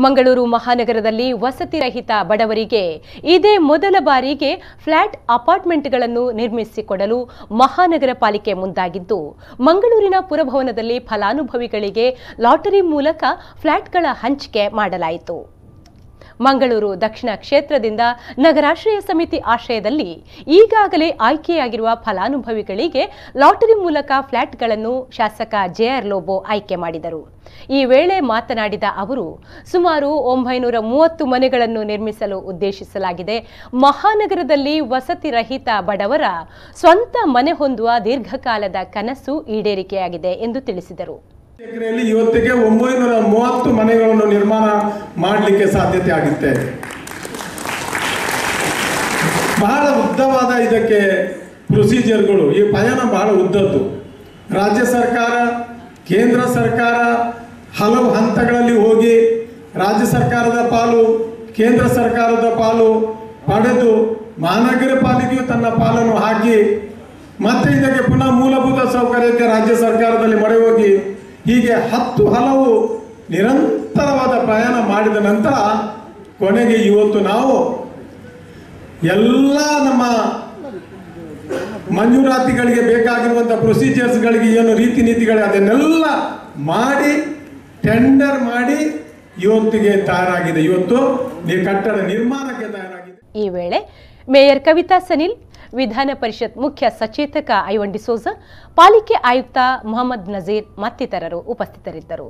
ಮಂಗಳೂರು ಮಹಾನಗರದಲ್ಲಿ ವಸತಿ ರಹಿತ ಬಡವರಿಗೆ ಇದೇ ಮೊದಲ ಬಾರಿಗೆ ಫ್ಲಾಟ್ ಅಪಾರ್ಟ್ಮೆಂಟ್ಗಳನ್ನು ನಿರ್ಮಿಸಿಕೊಡಲು ಮಹಾನಗರ ಪಾಲಿಕೆ ಮುಂದಾಗಿದ್ದು ಮಂಗಳೂರಿನ ಪುರಭವನದಲ್ಲಿ ಫಲಾನುಭವಿಗಳಿಗೆ ಲಾಟರಿ ಮೂಲಕ ಫ್ಲಾಟ್ಗಳ ಹಂಚಿಕೆ ಮಾಡಲಾಯಿತು. ಮಂಗಳೂರು ದಕ್ಷಿಣ ಕ್ಷೇತ್ರದಿಂದ ನಗರಾಶ್ರಯ ಸಮಿತಿ ಆಶ್ರಯದಲ್ಲಿ ಈಗಾಗಲೇ ಆಯ್ಕೆಯಾಗಿರುವ ಫಲಾನುಭವಿಗಳಿಗೆ ಲಾಟರಿ ಮೂಲಕ ಫ್ಲಾಟ್ಗಳನ್ನು ಶಾಸಕ ಜೆಆರ್ ಲೋಬೋ ಆಯ್ಕೆ ಮಾಡಿದರು. ಈ ವೇಳೆ ಮಾತನಾಡಿದ ಅವರು, ಸುಮಾರು 930 ಮನೆಗಳನ್ನು ನಿರ್ಮಿಸಲು ಉದ್ದೇಶಿಸಲಾಗಿದೆ. ಮಹಾನಗರದಲ್ಲಿ ವಸತಿ ರಹಿತ ಬಡವರ ಸ್ವಂತ ಮನೆ ಹೊಂದುವ ದೀರ್ಘಕಾಲದ ಕನಸು ಈಡೇರಿಕೆಯಾಗಿದೆ ಎಂದು ತಿಳಿಸಿದರು. ಎಕರೆಯಲ್ಲಿ ಇವತ್ತಿಗೆ 930 ಮನೆಗಳನ್ನು ನಿರ್ಮಾಣ ಮಾಡಲಿಕ್ಕೆ ಸಾಧ್ಯತೆ ಆಗುತ್ತೆ. ಬಹಳ ಉದ್ದವಾದ ಇದಕ್ಕೆ ಪ್ರೊಸೀಜರ್ಗಳು, ಈ ಪಯಣ ಬಹಳ ಉದ್ದದ್ದು. ರಾಜ್ಯ ಸರ್ಕಾರ, ಕೇಂದ್ರ ಸರ್ಕಾರ ಹಲವು ಹಂತಗಳಲ್ಲಿ ಹೋಗಿ ರಾಜ್ಯ ಸರ್ಕಾರದ ಪಾಲು, ಕೇಂದ್ರ ಸರ್ಕಾರದ ಪಾಲು ಪಡೆದು ಮಹಾನಗರ ಪಾಲಿಕೆಯು ತನ್ನ ಪಾಲನ್ನು ಹಾಕಿ ಮತ್ತೆ ಇದಕ್ಕೆ ಪುನಃ ಮೂಲಭೂತ ಸೌಕರ್ಯಕ್ಕೆ ರಾಜ್ಯ ಸರ್ಕಾರದಲ್ಲಿ ಮೊರೆ ಹೋಗಿ ಹೀಗೆ ಹಲವು ನಿರಂತರವಾದ ಪ್ರಯಾಣ ಮಾಡಿದ ನಂತರ ಕೊನೆಗೆ ಇವತ್ತು ನಾವು ಎಲ್ಲ ನಮ್ಮ ಮಂಜೂರಾತಿಗಳಿಗೆ ಬೇಕಾಗಿರುವಂಥ ಪ್ರೊಸೀಜರ್ಸ್ಗಳಿಗೆ ಏನು ರೀತಿ ನೀತಿಗಳು ಅದನ್ನೆಲ್ಲ ಮಾಡಿ ಟೆಂಡರ್ ಮಾಡಿ ಇವತ್ತಿಗೆ ತಯಾರಾಗಿದೆ. ಇವತ್ತು ಕಟ್ಟಡ ನಿರ್ಮಾಣಕ್ಕೆ ತಯಾರಾಗಿದೆ. ಈ ವೇಳೆ ಮೇಯರ್ ಕವಿತಾ ಸನಿಲ್, ವಿಧಾನ ಪರಿಷತ್ ಮುಖ್ಯ ಸಚೇತಕ ಐವನ್ ಡಿಸೋಜ, ಪಾಲಿಕೆ ಆಯುಕ್ತ ಮೊಹಮ್ಮದ್ ನಜೀರ್ ಮತ್ತಿತರರು ಉಪಸ್ಥಿತರಿದ್ದರು.